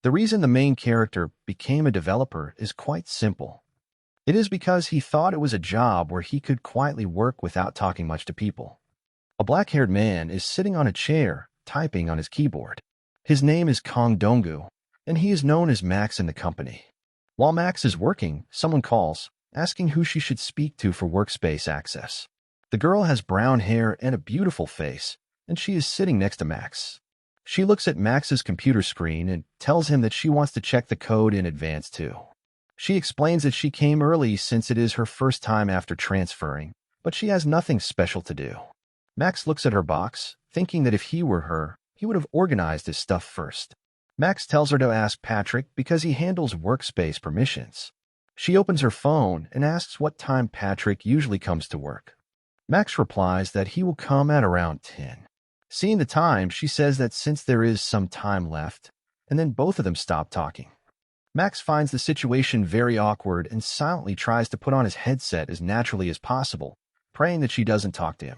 The reason the main character became a developer is quite simple. It is because he thought it was a job where he could quietly work without talking much to people. A black-haired man is sitting on a chair, typing on his keyboard. His name is Kong Donggu, and he is known as Max in the company. While Max is working, someone calls, asking who she should speak to for workspace access. The girl has brown hair and a beautiful face, and she is sitting next to Max. She looks at Max's computer screen and tells him that she wants to check the code in advance too. She explains that she came early since it is her first time after transferring, but she has nothing special to do. Max looks at her box, thinking that if he were her, he would have organized his stuff first. Max tells her to ask Patrick because he handles workspace permissions. She opens her phone and asks what time Patrick usually comes to work. Max replies that he will come at around 10. Seeing the time, she says that since there is some time left, and then both of them stop talking. Max finds the situation very awkward and silently tries to put on his headset as naturally as possible, praying that she doesn't talk to him.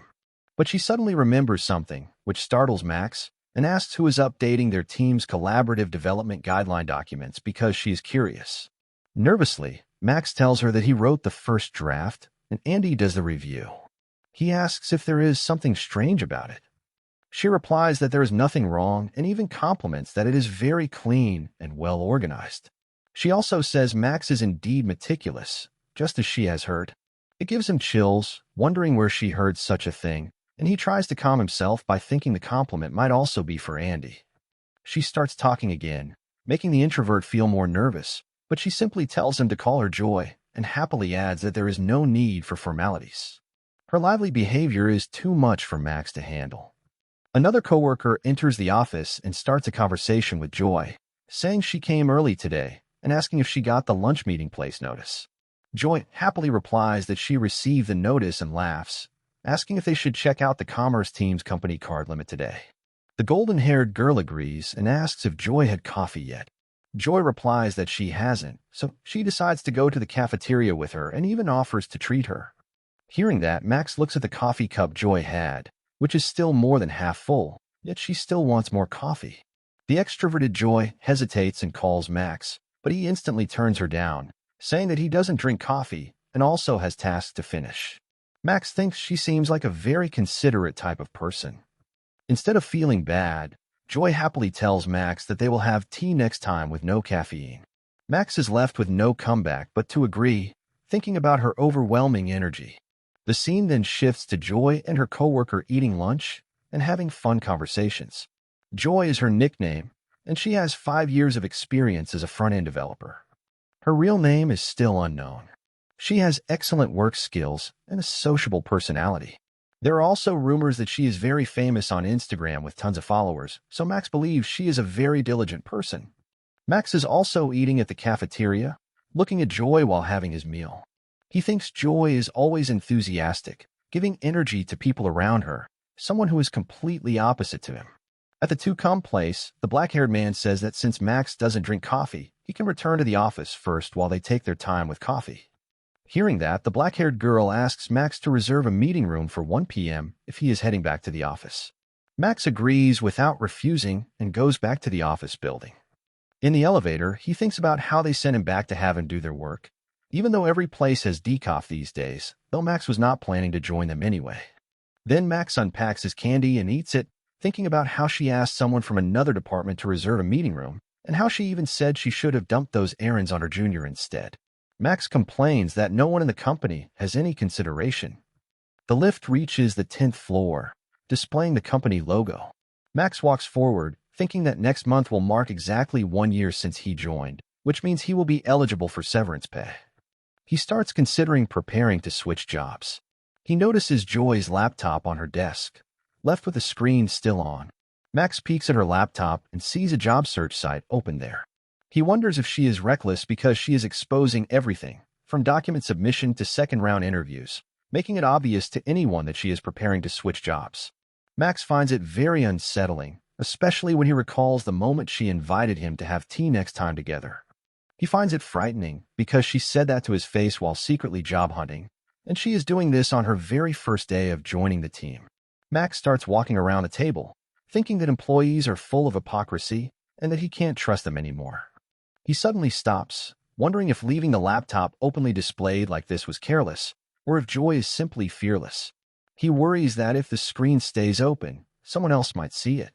But she suddenly remembers something, which startles Max, and asks who is updating their team's collaborative development guideline documents because she is curious. Nervously, Max tells her that he wrote the first draft, and Andy does the review. He asks if there is something strange about it. She replies that there is nothing wrong and even compliments that it is very clean and well organized. She also says Max is indeed meticulous, just as she has heard. It gives him chills, wondering where she heard such a thing, and he tries to calm himself by thinking the compliment might also be for Andy. She starts talking again, making the introvert feel more nervous, but she simply tells him to call her Joy and happily adds that there is no need for formalities. Her lively behavior is too much for Max to handle. Another coworker enters the office and starts a conversation with Joy, saying she came early today and asking if she got the lunch meeting place notice. Joy happily replies that she received the notice and laughs, asking if they should check out the commerce team's company card limit today. The golden-haired girl agrees and asks if Joy had coffee yet. Joy replies that she hasn't, so she decides to go to the cafeteria with her and even offers to treat her. Hearing that, Max looks at the coffee cup Joy had, which is still more than half full, yet she still wants more coffee. The extroverted Joy hesitates and calls Max, but he instantly turns her down, saying that he doesn't drink coffee and also has tasks to finish. Max thinks she seems like a very considerate type of person. Instead of feeling bad, Joy happily tells Max that they will have tea next time with no caffeine. Max is left with no comeback but to agree, thinking about her overwhelming energy. The scene then shifts to Joy and her coworker eating lunch and having fun conversations. Joy is her nickname, and she has 5 years of experience as a front-end developer. Her real name is still unknown. She has excellent work skills and a sociable personality. There are also rumors that she is very famous on Instagram with tons of followers, so Max believes she is a very diligent person. Max is also eating at the cafeteria, looking at Joy while having his meal. He thinks Joy is always enthusiastic, giving energy to people around her, someone who is completely opposite to him. At the two-come place, the black-haired man says that since Max doesn't drink coffee, he can return to the office first while they take their time with coffee. Hearing that, the black-haired girl asks Max to reserve a meeting room for 1 p.m. if he is heading back to the office. Max agrees without refusing and goes back to the office building. In the elevator, he thinks about how they sent him back to have him do their work, even though every place has decaf these days, though Max was not planning to join them anyway. Then Max unpacks his candy and eats it, thinking about how she asked someone from another department to reserve a meeting room, and how she even said she should have dumped those errands on her junior instead. Max complains that no one in the company has any consideration. The lift reaches the 10th floor, displaying the company logo. Max walks forward, thinking that next month will mark exactly 1 year since he joined, which means he will be eligible for severance pay. He starts considering preparing to switch jobs. He notices Joy's laptop on her desk, left with the screen still on. Max peeks at her laptop and sees a job search site open there. He wonders if she is reckless because she is exposing everything, from document submission to second-round interviews, making it obvious to anyone that she is preparing to switch jobs. Max finds it very unsettling, especially when he recalls the moment she invited him to have tea next time together. He finds it frightening because she said that to his face while secretly job hunting, and she is doing this on her very first day of joining the team. Max starts walking around the table, thinking that employees are full of hypocrisy, and that he can't trust them anymore. He suddenly stops, wondering if leaving the laptop openly displayed like this was careless, or if Joy is simply fearless. He worries that if the screen stays open, someone else might see it.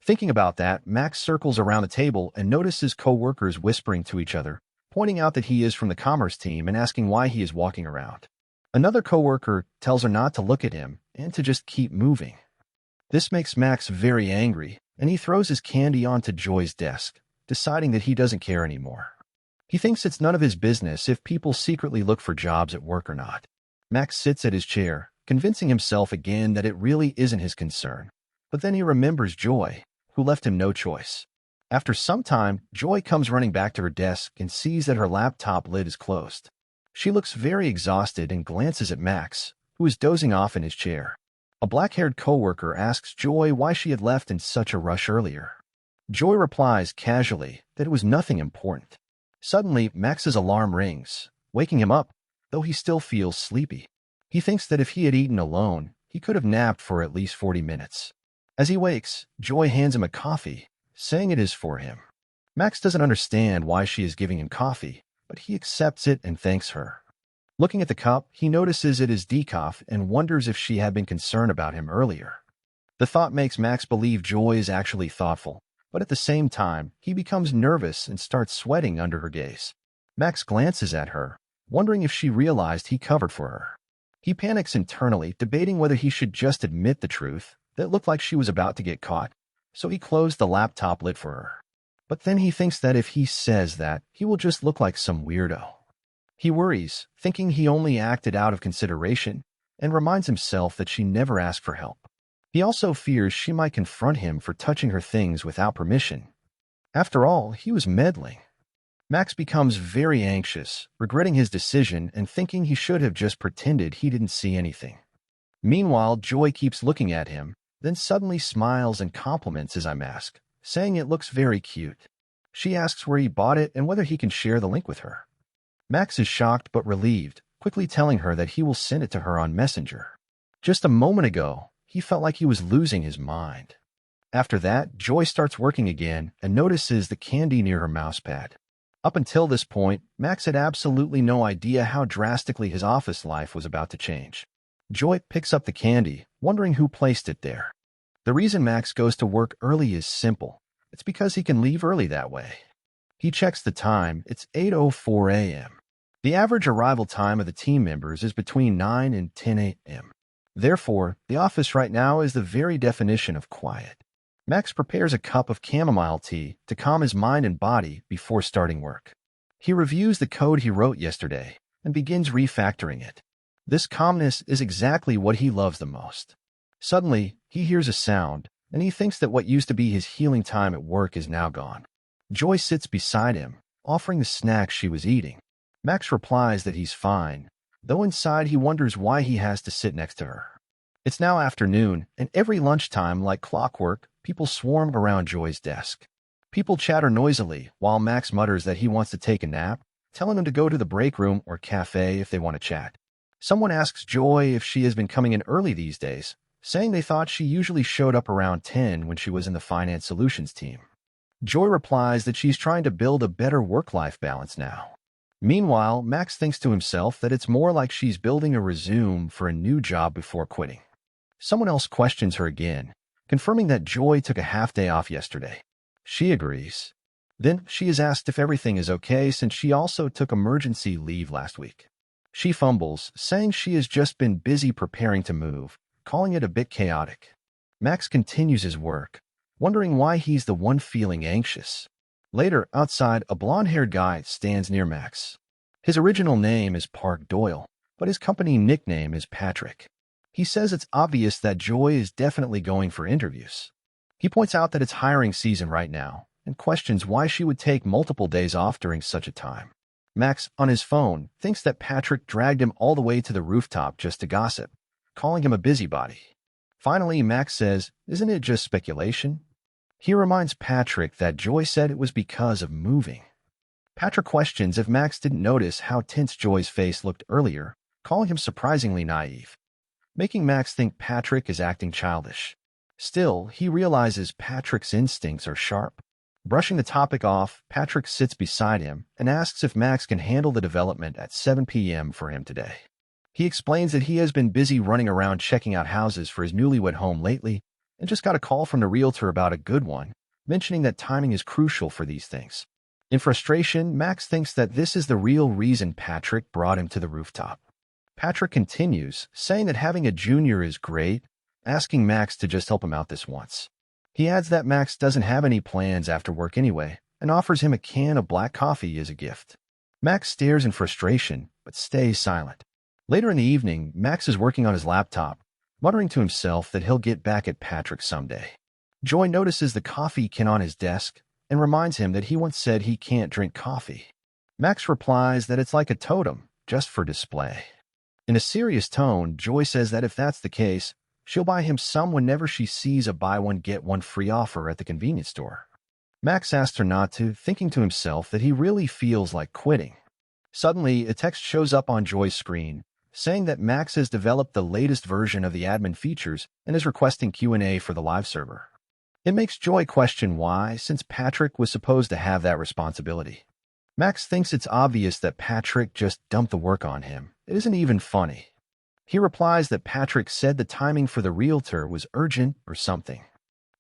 Thinking about that, Max circles around the table and notices co-workers whispering to each other, pointing out that he is from the commerce team and asking why he is walking around. Another co-worker tells her not to look at him and to just keep moving. This makes Max very angry, and he throws his candy onto Joy's desk, deciding that he doesn't care anymore. He thinks it's none of his business if people secretly look for jobs at work or not. Max sits at his chair, convincing himself again that it really isn't his concern. But then he remembers Joy, who left him no choice. After some time, Joy comes running back to her desk and sees that her laptop lid is closed. She looks very exhausted and glances at Max, who is dozing off in his chair. A black-haired coworker asks Joy why she had left in such a rush earlier. Joy replies casually that it was nothing important. Suddenly, Max's alarm rings, waking him up, though he still feels sleepy. He thinks that if he had eaten alone, he could have napped for at least 40 minutes. As he wakes, Joy hands him a coffee, saying it is for him. Max doesn't understand why she is giving him coffee, but he accepts it and thanks her. Looking at the cup, he notices it is decaf and wonders if she had been concerned about him earlier. The thought makes Max believe Joy is actually thoughtful, but at the same time, he becomes nervous and starts sweating under her gaze. Max glances at her, wondering if she realized he covered for her. He panics internally, debating whether he should just admit the truth, that it looked like she was about to get caught, so he closed the laptop lid for her. But then he thinks that if he says that, he will just look like some weirdo. He worries, thinking he only acted out of consideration, and reminds himself that she never asked for help. He also fears she might confront him for touching her things without permission. After all, he was meddling. Max becomes very anxious, regretting his decision and thinking he should have just pretended he didn't see anything. Meanwhile, Joy keeps looking at him, then suddenly smiles and compliments his eye mask, saying it looks very cute. She asks where he bought it and whether he can share the link with her. Max is shocked but relieved, quickly telling her that he will send it to her on Messenger. Just a moment ago, he felt like he was losing his mind. After that, Joy starts working again and notices the candy near her mousepad. Up until this point, Max had absolutely no idea how drastically his office life was about to change. Joy picks up the candy, wondering who placed it there. The reason Max goes to work early is simple. It's because he can leave early that way. He checks the time. It's 8:04 a.m. The average arrival time of the team members is between 9 and 10 a.m. Therefore, the office right now is the very definition of quiet. Max prepares a cup of chamomile tea to calm his mind and body before starting work. He reviews the code he wrote yesterday and begins refactoring it. This calmness is exactly what he loves the most. Suddenly, he hears a sound, and he thinks that what used to be his healing time at work is now gone. Joy sits beside him, offering the snacks she was eating. Max replies that he's fine, though inside he wonders why he has to sit next to her. It's now afternoon, and every lunchtime, like clockwork, people swarm around Joy's desk. People chatter noisily, while Max mutters that he wants to take a nap, telling them to go to the break room or cafe if they want to chat. Someone asks Joy if she has been coming in early these days, saying they thought she usually showed up around 10 when she was in the finance solutions team. Joy replies that she's trying to build a better work-life balance now. Meanwhile, Max thinks to himself that it's more like she's building a resume for a new job before quitting. Someone else questions her again, confirming that Joy took a half-day off yesterday. She agrees. Then she is asked if everything is okay since she also took emergency leave last week. She fumbles, saying she has just been busy preparing to move, calling it a bit chaotic. Max continues his work, wondering why he's the one feeling anxious. Later, outside, a blonde-haired guy stands near Max. His original name is Park Doyle, but his company nickname is Patrick. He says it's obvious that Joy is definitely going for interviews. He points out that it's hiring season right now and questions why she would take multiple days off during such a time. Max, on his phone, thinks that Patrick dragged him all the way to the rooftop just to gossip, calling him a busybody. Finally, Max says, "Isn't it just speculation?" He reminds Patrick that Joy said it was because of moving. Patrick questions if Max didn't notice how tense Joy's face looked earlier, calling him surprisingly naive, making Max think Patrick is acting childish. Still, he realizes Patrick's instincts are sharp. Brushing the topic off, Patrick sits beside him and asks if Max can handle the development at 7 p.m. for him today. He explains that he has been busy running around checking out houses for his newlywed home lately and just got a call from the realtor about a good one, mentioning that timing is crucial for these things. In frustration, Max thinks that this is the real reason Patrick brought him to the rooftop. Patrick continues, saying that having a junior is great, asking Max to just help him out this once. He adds that Max doesn't have any plans after work anyway and offers him a can of black coffee as a gift. Max stares in frustration, but stays silent. Later in the evening, Max is working on his laptop, muttering to himself that he'll get back at Patrick someday. Joy notices the coffee can on his desk and reminds him that he once said he can't drink coffee. Max replies that it's like a totem, just for display. In a serious tone, Joy says that if that's the case, she'll buy him some whenever she sees a buy-one-get-one-free offer at the convenience store. Max asks her not to, thinking to himself that he really feels like quitting. Suddenly, a text shows up on Joy's screen, saying that Max has developed the latest version of the admin features and is requesting Q&A for the live server. It makes Joy question why, since Patrick was supposed to have that responsibility. Max thinks it's obvious that Patrick just dumped the work on him. It isn't even funny. He replies that Patrick said the timing for the realtor was urgent or something.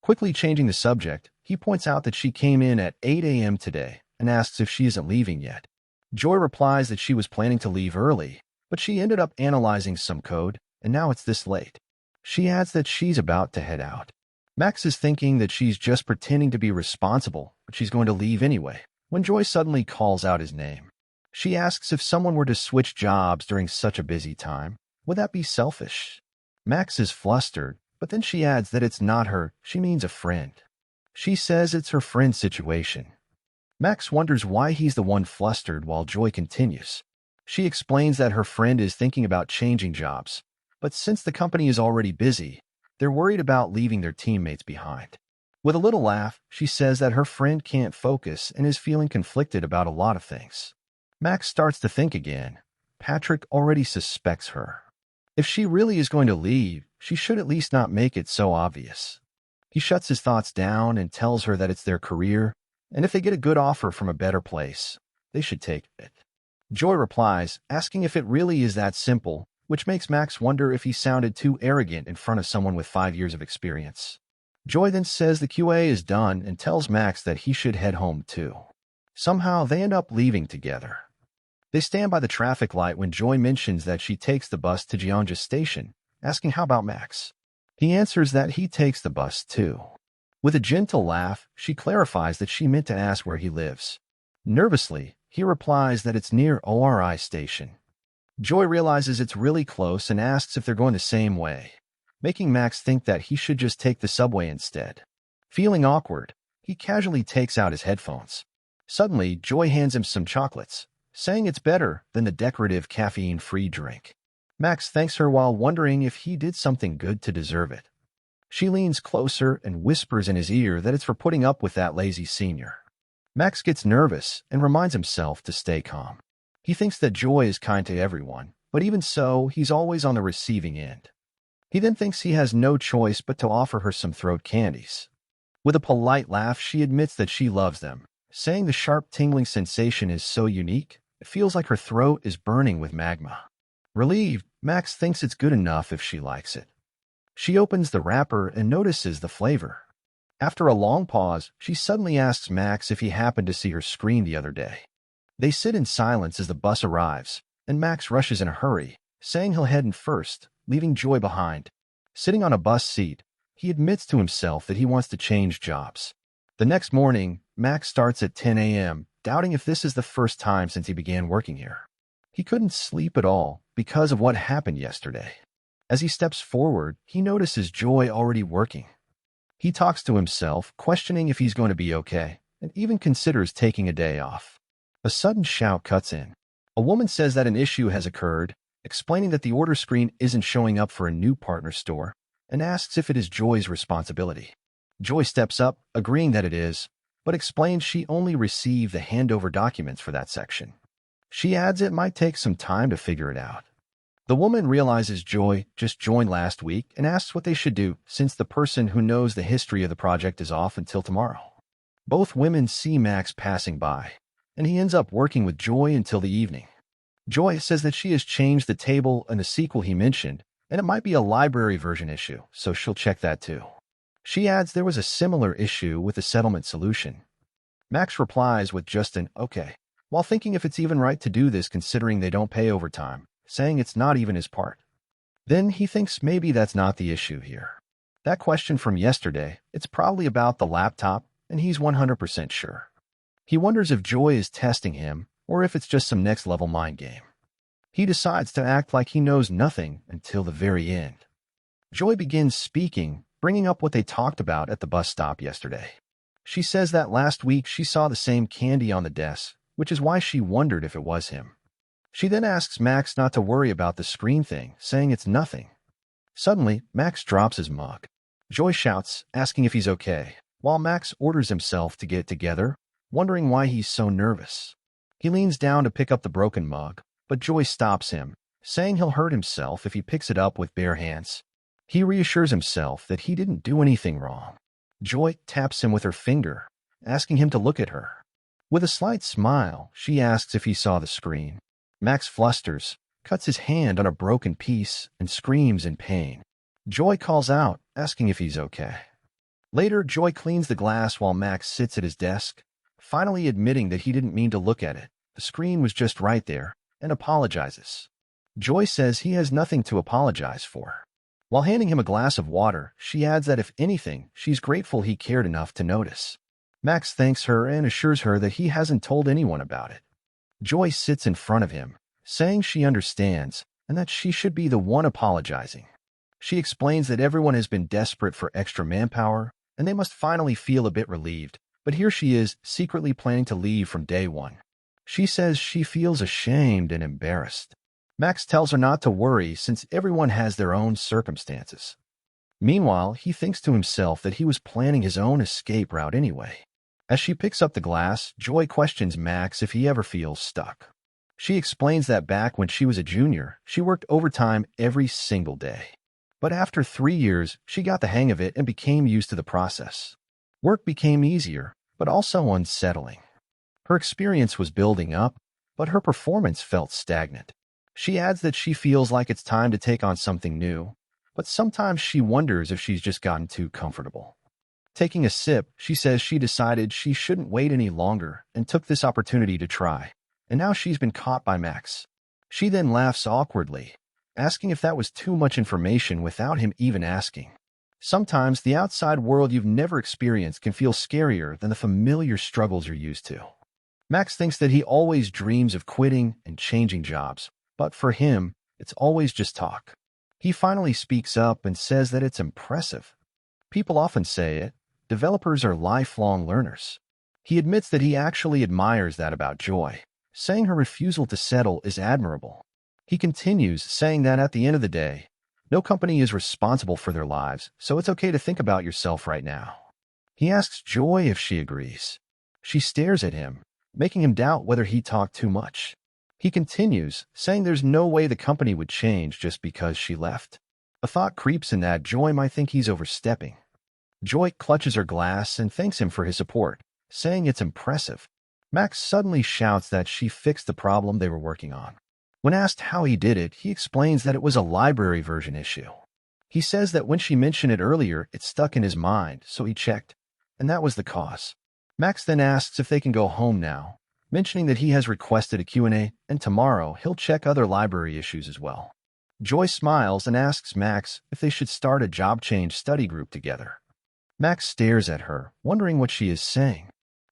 Quickly changing the subject, he points out that she came in at 8 a.m. today and asks if she isn't leaving yet. Joy replies that she was planning to leave early, but she ended up analyzing some code, and now it's this late. She adds that she's about to head out. Max is thinking that she's just pretending to be responsible, but she's going to leave anyway, when Joy suddenly calls out his name. She asks if someone were to switch jobs during such a busy time. Would that be selfish? Max is flustered, but then she adds that it's not her, she means a friend. She says it's her friend's situation. Max wonders why he's the one flustered while Joy continues. She explains that her friend is thinking about changing jobs, but since the company is already busy, they're worried about leaving their teammates behind. With a little laugh, she says that her friend can't focus and is feeling conflicted about a lot of things. Max starts to think again. Patrick already suspects her. If she really is going to leave, she should at least not make it so obvious. He shuts his thoughts down and tells her that it's their career, and if they get a good offer from a better place, they should take it. Joy replies, asking if it really is that simple, which makes Max wonder if he sounded too arrogant in front of someone with 5 years of experience. Joy then says the QA is done and tells Max that he should head home too. Somehow, they end up leaving together. They stand by the traffic light when Joy mentions that she takes the bus to Gyeongju Station, asking how about Max. He answers that he takes the bus too. With a gentle laugh, she clarifies that she meant to ask where he lives. Nervously, he replies that it's near ORI Station. Joy realizes it's really close and asks if they're going the same way, making Max think that he should just take the subway instead. Feeling awkward, he casually takes out his headphones. Suddenly, Joy hands him some chocolates, saying it's better than the decorative caffeine-free drink. Max thanks her while wondering if he did something good to deserve it. She leans closer and whispers in his ear that it's for putting up with that lazy senior. Max gets nervous and reminds himself to stay calm. He thinks that Joy is kind to everyone, but even so, he's always on the receiving end. He then thinks he has no choice but to offer her some throat candies. With a polite laugh, she admits that she loves them, saying the sharp tingling sensation is so unique, it feels like her throat is burning with magma. Relieved, Max thinks it's good enough if she likes it. She opens the wrapper and notices the flavor. After a long pause, she suddenly asks Max if he happened to see her screen the other day. They sit in silence as the bus arrives, and Max rushes in a hurry, saying he'll head in first, leaving Joy behind. Sitting on a bus seat, he admits to himself that he wants to change jobs. The next morning, Max starts at 10 a.m., doubting if this is the first time since he began working here. He couldn't sleep at all because of what happened yesterday. As he steps forward, he notices Joy already working. He talks to himself, questioning if he's going to be okay, and even considers taking a day off. A sudden shout cuts in. A woman says that an issue has occurred, explaining that the order screen isn't showing up for a new partner store, and asks if it is Joy's responsibility. Joy steps up, agreeing that it is, but explains she only received the handover documents for that section. She adds it might take some time to figure it out. The woman realizes Joy just joined last week and asks what they should do since the person who knows the history of the project is off until tomorrow. Both women see Max passing by, and he ends up working with Joy until the evening. Joy says that she has changed the table in the sequel he mentioned, and it might be a library version issue, so she'll check that too. She adds there was a similar issue with the settlement solution. Max replies with just an okay, while thinking if it's even right to do this considering they don't pay overtime, saying it's not even his part. Then he thinks maybe that's not the issue here. That question from yesterday, it's probably about the laptop, and he's 100% sure. He wonders if Joy is testing him, or if it's just some next-level mind game. He decides to act like he knows nothing until the very end. Joy begins speaking, bringing up what they talked about at the bus stop yesterday. She says that last week she saw the same candy on the desk, which is why she wondered if it was him. She then asks Max not to worry about the screen thing, saying it's nothing. Suddenly, Max drops his mug. Joy shouts, asking if he's okay, while Max orders himself to get together, wondering why he's so nervous. He leans down to pick up the broken mug, but Joy stops him, saying he'll hurt himself if he picks it up with bare hands. He reassures himself that he didn't do anything wrong. Joy taps him with her finger, asking him to look at her. With a slight smile, she asks if he saw the screen. Max flusters, cuts his hand on a broken piece, and screams in pain. Joy calls out, asking if he's okay. Later, Joy cleans the glass while Max sits at his desk, finally admitting that he didn't mean to look at it. The screen was just right there, and apologizes. Joy says he has nothing to apologize for. While handing him a glass of water, she adds that if anything, she's grateful he cared enough to notice. Max thanks her and assures her that he hasn't told anyone about it. Joy sits in front of him, saying she understands and that she should be the one apologizing. She explains that everyone has been desperate for extra manpower, and they must finally feel a bit relieved, but here she is, secretly planning to leave from day one. She says she feels ashamed and embarrassed. Max tells her not to worry since everyone has their own circumstances. Meanwhile, he thinks to himself that he was planning his own escape route anyway. As she picks up the glass, Joy questions Max if he ever feels stuck. She explains that back when she was a junior, she worked overtime every single day. But after 3 years, she got the hang of it and became used to the process. Work became easier, but also unsettling. Her experience was building up, but her performance felt stagnant. She adds that she feels like it's time to take on something new, but sometimes she wonders if she's just gotten too comfortable. Taking a sip, she says she decided she shouldn't wait any longer and took this opportunity to try, and now she's been caught by Max. She then laughs awkwardly, asking if that was too much information without him even asking. Sometimes the outside world you've never experienced can feel scarier than the familiar struggles you're used to. Max thinks that he always dreams of quitting and changing jobs, but for him, it's always just talk. He finally speaks up and says that it's impressive. People often say it. Developers are lifelong learners. He admits that he actually admires that about Joy, saying her refusal to settle is admirable. He continues, saying that at the end of the day, no company is responsible for their lives, so it's okay to think about yourself right now. He asks Joy if she agrees. She stares at him, making him doubt whether he talked too much. He continues, saying there's no way the company would change just because she left. A thought creeps in that Joy might think he's overstepping. Joy clutches her glass and thanks him for his support, saying it's impressive. Max suddenly shouts that she fixed the problem they were working on. When asked how he did it, he explains that it was a library version issue. He says that when she mentioned it earlier, it stuck in his mind, so he checked, and that was the cause. Max then asks if they can go home now, mentioning that he has requested a Q&A, and tomorrow he'll check other library issues as well. Joy smiles and asks Max if they should start a job change study group together. Max stares at her, wondering what she is saying.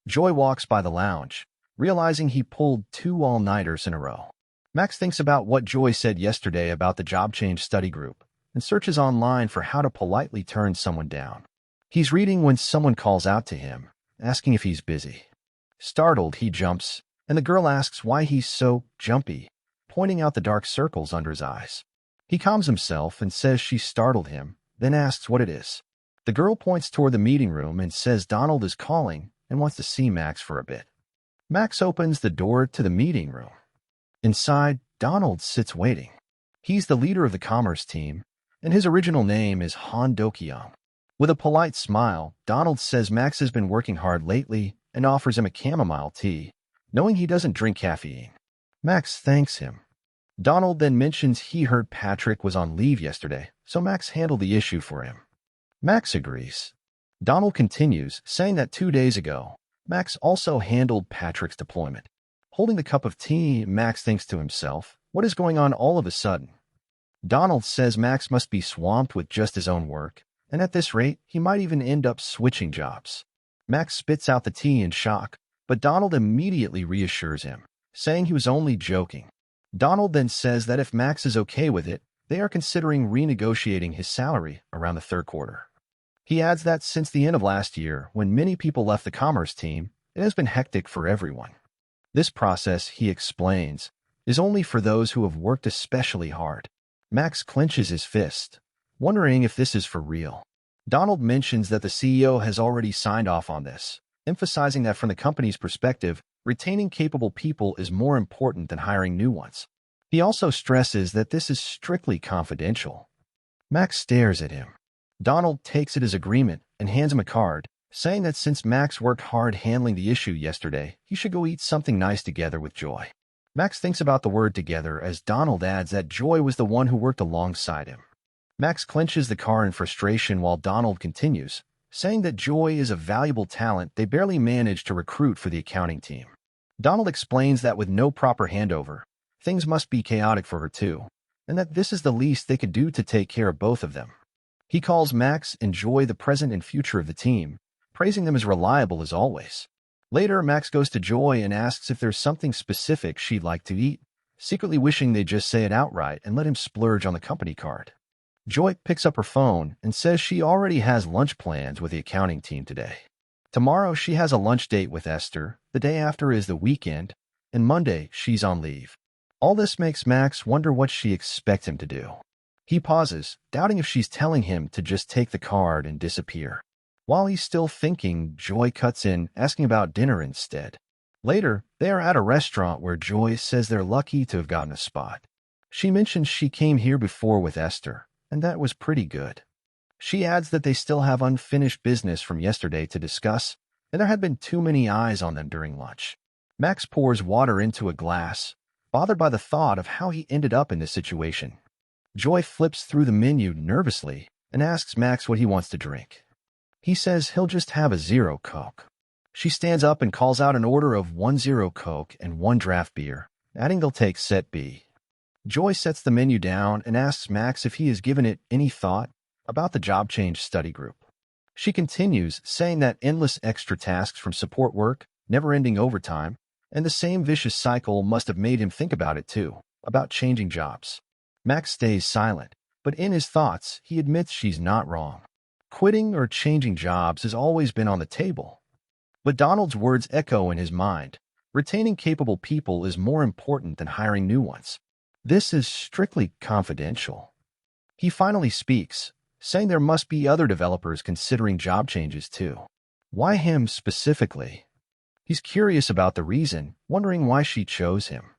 Joy walks by the lounge, realizing he pulled 2 all-nighters in a row. Max thinks about what Joy said yesterday about the job change study group and searches online for how to politely turn someone down. He's reading when someone calls out to him, asking if he's busy. Startled, he jumps, and the girl asks why he's so jumpy, pointing out the dark circles under his eyes. He calms himself and says she startled him, then asks what it is. The girl points toward the meeting room and says Donald is calling and wants to see Max for a bit. Max opens the door to the meeting room. Inside, Donald sits waiting. He's the leader of the commerce team, and his original name is Han Do-kyung. With a polite smile, Donald says Max has been working hard lately and offers him a chamomile tea, knowing he doesn't drink caffeine. Max thanks him. Donald then mentions he heard Patrick was on leave yesterday, so Max handled the issue for him. Max agrees. Donald continues, saying that 2 days ago, Max also handled Patrick's deployment. Holding the cup of tea, Max thinks to himself, what is going on all of a sudden? Donald says Max must be swamped with just his own work, and at this rate, he might even end up switching jobs. Max spits out the tea in shock, but Donald immediately reassures him, saying he was only joking. Donald then says that if Max is okay with it, they are considering renegotiating his salary around the third quarter. He adds that since the end of last year, when many people left the commerce team, it has been hectic for everyone. This process, he explains, is only for those who have worked especially hard. Max clenches his fist, wondering if this is for real. Donald mentions that the CEO has already signed off on this, emphasizing that from the company's perspective, retaining capable people is more important than hiring new ones. He also stresses that this is strictly confidential. Max stares at him. Donald takes it as agreement and hands him a card, saying that since Max worked hard handling the issue yesterday, he should go eat something nice together with Joy. Max thinks about the word together as Donald adds that Joy was the one who worked alongside him. Max clenches the card in frustration while Donald continues, saying that Joy is a valuable talent they barely managed to recruit for the accounting team. Donald explains that with no proper handover, things must be chaotic for her too, and that this is the least they could do to take care of both of them. He calls Max and Joy the present and future of the team, praising them as reliable as always. Later, Max goes to Joy and asks if there's something specific she'd like to eat, secretly wishing they'd just say it outright and let him splurge on the company card. Joy picks up her phone and says she already has lunch plans with the accounting team today. Tomorrow, she has a lunch date with Esther, the day after is the weekend, and Monday, she's on leave. All this makes Max wonder what she expects him to do. He pauses, doubting if she's telling him to just take the card and disappear. While he's still thinking, Joy cuts in, asking about dinner instead. Later, they are at a restaurant where Joy says they're lucky to have gotten a spot. She mentions she came here before with Esther, and that was pretty good. She adds that they still have unfinished business from yesterday to discuss, and there had been too many eyes on them during lunch. Max pours water into a glass, bothered by the thought of how he ended up in this situation. Joy flips through the menu nervously and asks Max what he wants to drink. He says he'll just have a zero Coke. She stands up and calls out an order of 1 zero Coke and 1 draft beer, adding they'll take set B. Joy sets the menu down and asks Max if he has given it any thought about the job change study group. She continues, saying that endless extra tasks from support work, never-ending overtime, and the same vicious cycle must have made him think about it too, about changing jobs. Max stays silent, but in his thoughts, he admits she's not wrong. Quitting or changing jobs has always been on the table. But Donald's words echo in his mind. Retaining capable people is more important than hiring new ones. This is strictly confidential. He finally speaks, saying there must be other developers considering job changes too. Why him specifically? He's curious about the reason, wondering why she chose him.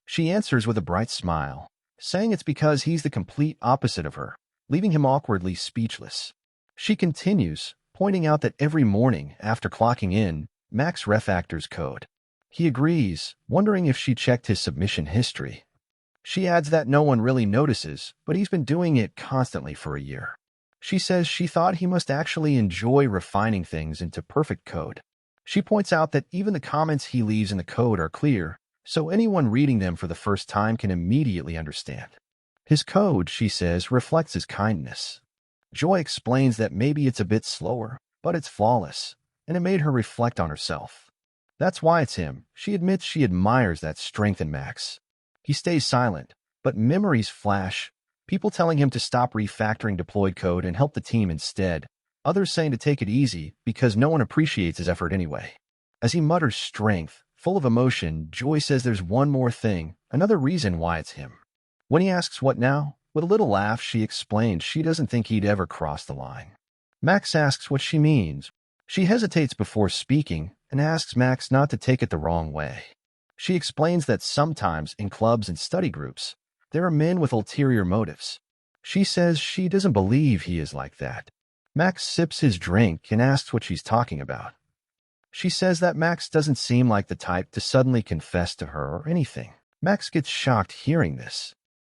She answers with a bright smile, saying it's because he's the complete opposite of her, leaving him awkwardly speechless. She continues, pointing out that every morning after clocking in, Max refactors code. He agrees, wondering if she checked his submission history. She adds that no one really notices, but he's been doing it constantly for a year. She says she thought he must actually enjoy refining things into perfect code. She points out that even the comments he leaves in the code are clear, so anyone reading them for the first time can immediately understand. His code, she says, reflects his kindness. Joy explains that maybe it's a bit slower, but it's flawless, and it made her reflect on herself. That's why it's him. She admits she admires that strength in Max. He stays silent, but memories flash, people telling him to stop refactoring deployed code and help the team instead, others saying to take it easy because no one appreciates his effort anyway. As he mutters strength, full of emotion, Joy says there's one more thing, another reason why it's him. When he asks what now, with a little laugh, she explains she doesn't think he'd ever cross the line. Max asks what she means. She hesitates before speaking and asks Max not to take it the wrong way. She explains that sometimes in clubs and study groups, there are men with ulterior motives. She says she doesn't believe he is like that. Max sips his drink and asks what she's talking about. She says that Max doesn't seem like the type to suddenly confess to her or anything. Max gets shocked hearing this.